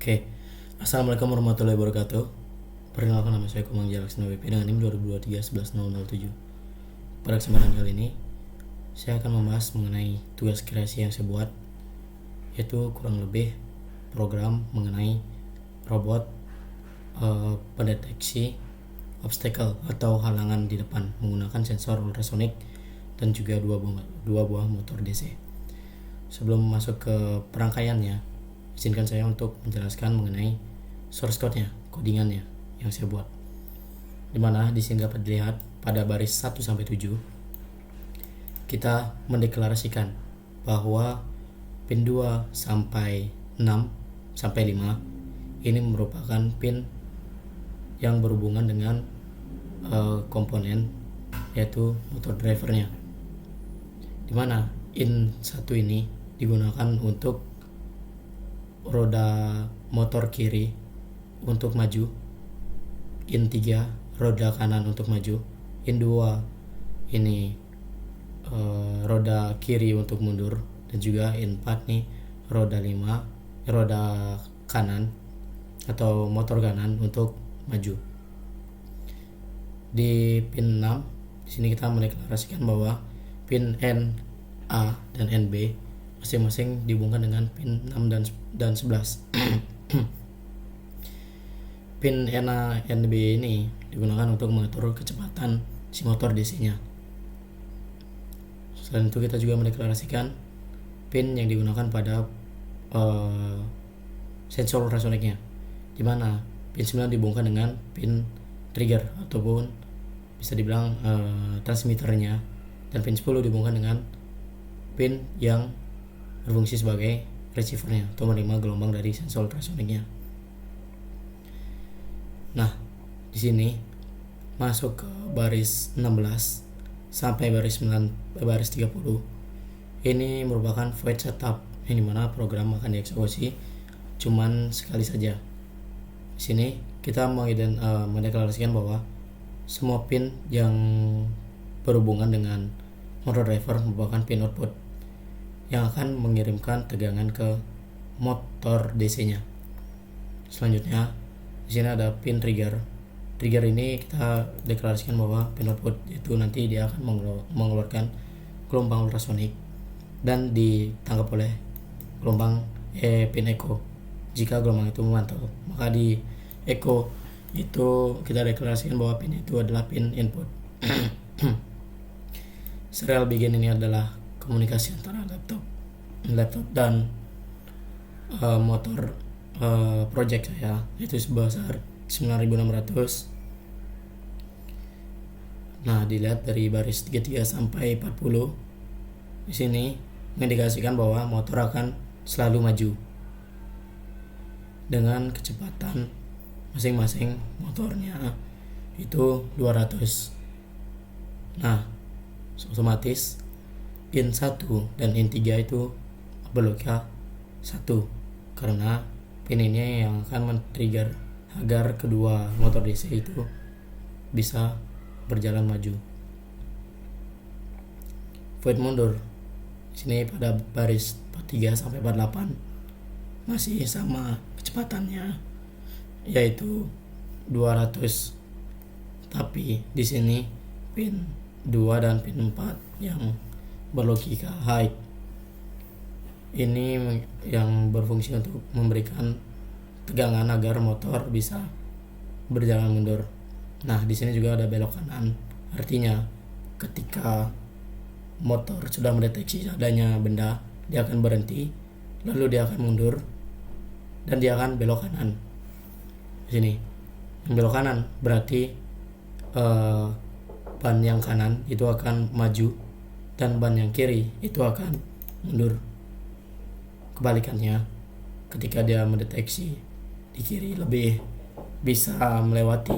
Oke, Assalamualaikum warahmatullahi wabarakatuh. Perkenalkan, nama saya Komang Jalak WP dengan NIM 2023-11007. Pada kesempatan kali ini, saya akan membahas mengenai tugas kreasi yang saya buat, yaitu kurang lebih program mengenai robot pendeteksi obstacle atau halangan di depan menggunakan sensor ultrasonik dan juga dua buah motor DC. Sebelum masuk ke perangkaiannya, izinkan saya untuk menjelaskan mengenai source code-nya, codingannya yang saya buat. Dimana di sini dapat dilihat pada baris 1 sampai 7 kita mendeklarasikan bahwa pin 2 sampai 6 sampai 5 ini merupakan pin yang berhubungan dengan komponen, yaitu motor drivernya. Dimana in 1 ini digunakan untuk roda motor kiri untuk maju, in 3 roda kanan untuk maju, in 2 ini roda kiri untuk mundur, dan juga in 4 nih roda kanan atau motor kanan untuk maju. Di pin 6 di sini kita mendeklarasikan bahwa pin N, A, dan NB masing-masing dihubungkan dengan pin 6 dan 11. Pin NA NB ini digunakan untuk mengatur kecepatan si motor DC-nya. Selain itu kita juga mendeklarasikan pin yang digunakan pada sensor ultrasoniknya, di mana pin 9 dihubungkan dengan pin trigger ataupun bisa dibilang transmitternya, dan pin 10 dihubungkan dengan pin yang berfungsi sebagai receivernya atau menerima gelombang dari sensor ultrasoniknya. Nah, di sini masuk ke baris 16 sampai baris 30 ini merupakan void setup, yang dimana program akan dieksekusi cuman sekali saja. Di sini kita mendeklarasikan bahwa semua pin yang berhubungan dengan motor driver merupakan pin output yang akan mengirimkan tegangan ke motor DC-nya. Selanjutnya, di sini ada pin trigger. Trigger ini kita deklarasikan bahwa pin output itu nanti dia akan mengeluarkan gelombang ultrasonik dan ditangkap oleh gelombang pin echo. Jika gelombang itu memantul, maka di echo itu kita deklarasikan bahwa pin itu adalah pin input. Serial begin ini adalah komunikasi antara laptop dan motor project saya, yaitu sebesar 9600. Nah, dilihat dari baris 33 sampai 40 di sini mengindikasikan bahwa motor akan selalu maju dengan kecepatan masing-masing motornya itu 200. Nah, otomatis in 1 dan in 3 itu bloknya 1, karena pin ini yang akan men-trigger agar kedua motor DC itu bisa berjalan maju. Void mundur di sini pada baris 43 sampai 48 masih sama kecepatannya, yaitu 200. Tapi di sini pin 2 dan pin 4 yang berlogika high ini yang berfungsi untuk memberikan tegangan agar motor bisa berjalan mundur. Nah, di sini juga ada belok kanan. Artinya ketika motor sudah mendeteksi adanya benda, dia akan berhenti, lalu dia akan mundur dan dia akan belok kanan. Di sini yang belok kanan berarti ban yang kanan itu akan maju dan ban yang kiri itu akan mundur. Kebalikannya, ketika dia mendeteksi di kiri lebih bisa melewati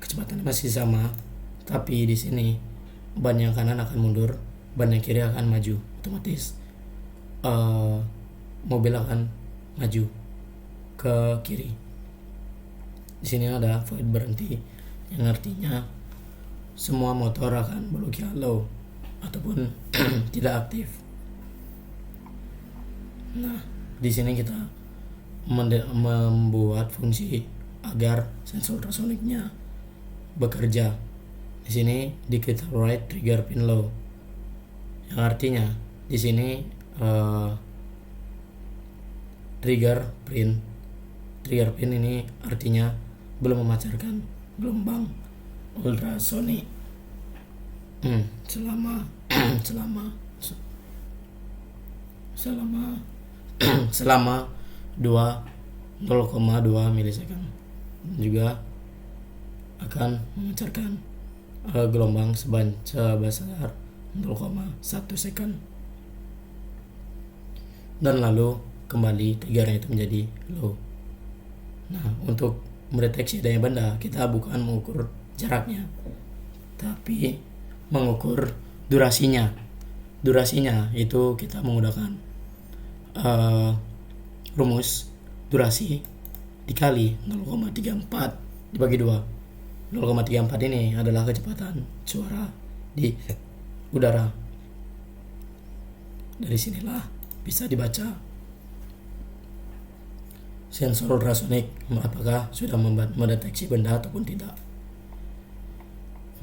kecepatannya masih sama, tapi di sini ban yang kanan akan mundur, ban yang kiri akan maju, otomatis mobil akan maju ke kiri. Di sini ada void berhenti, yang artinya semua motor akan berlogika low ataupun tidak aktif. Nah, di sini kita membuat fungsi agar sensor ultrasoniknya bekerja. Di sini di kita write trigger pin low, yang artinya di sini trigger pin ini artinya belum memancarkan gelombang ultrasonik selama selama 0,2 milisecond, juga akan memancarkan gelombang sebesar 0,1 second, dan lalu kembali triggernya itu menjadi low. Nah, untuk mendeteksi adanya benda, kita bukan mengukur jaraknya, tapi mengukur durasinya. Durasinya itu kita menggunakan rumus durasi dikali 0,34 dibagi 2. 0,34 ini adalah kecepatan suara di udara. Dari sinilah bisa dibaca sensor ultrasonik apakah sudah mendeteksi benda ataupun tidak.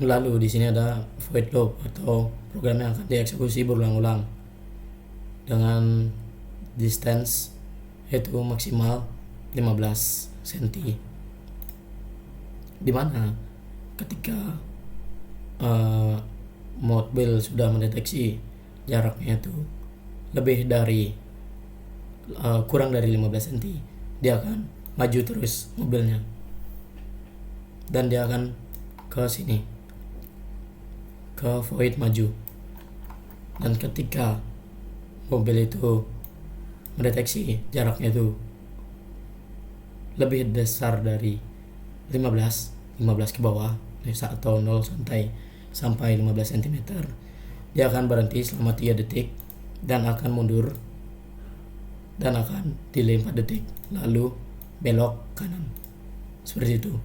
Lalu di sini ada void loop atau program yang akan dieksekusi berulang-ulang dengan distance yaitu maksimal 15 cm, di mana ketika mobil sudah mendeteksi jaraknya itu lebih dari kurang dari 15 cm, dia akan maju terus mobilnya dan dia akan ke sini, ke void maju. Dan ketika mobil itu mendeteksi jaraknya itu lebih besar dari 15 ke bawah atau 0 sampai 15 cm, dia akan berhenti selama 3 detik dan akan mundur dan akan delay 4 detik lalu belok kanan. Seperti itu.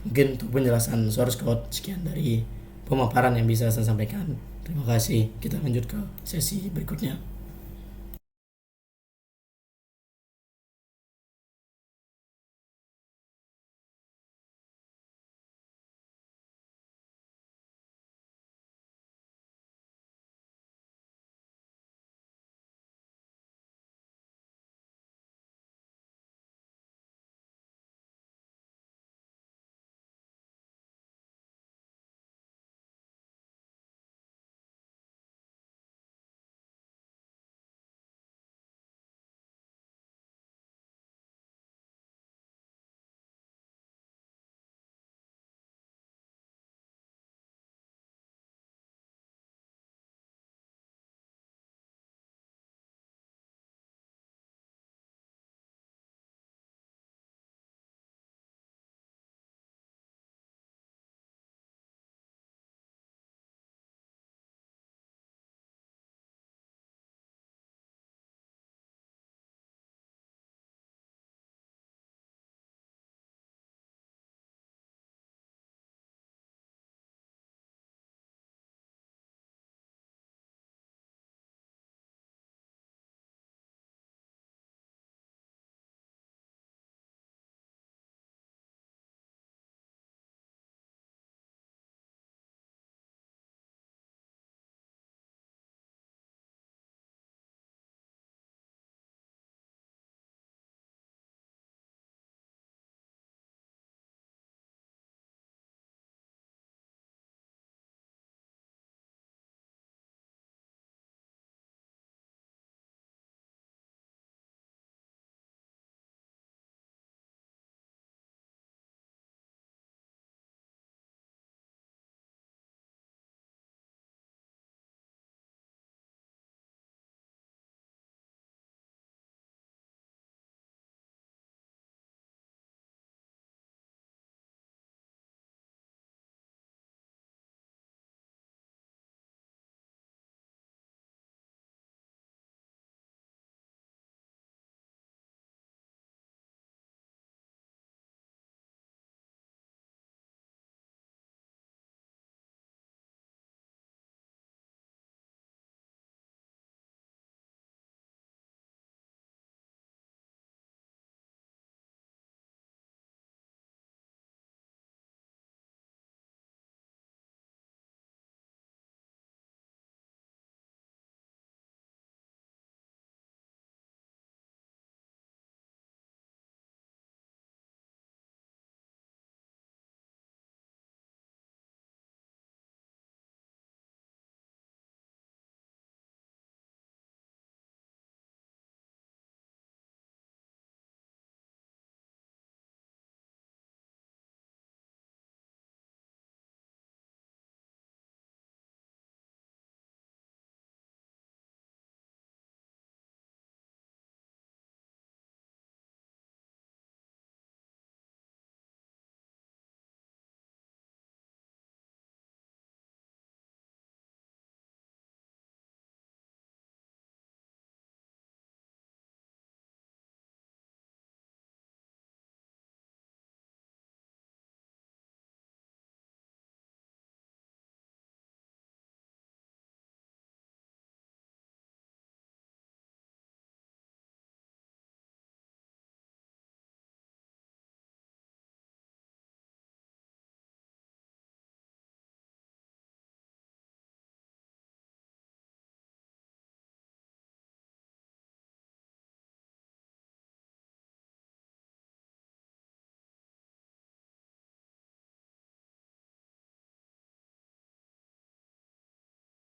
Mungkin untuk penjelasan source code sekian dari pemaparan yang bisa saya sampaikan. Terima kasih. Kita lanjut ke sesi berikutnya.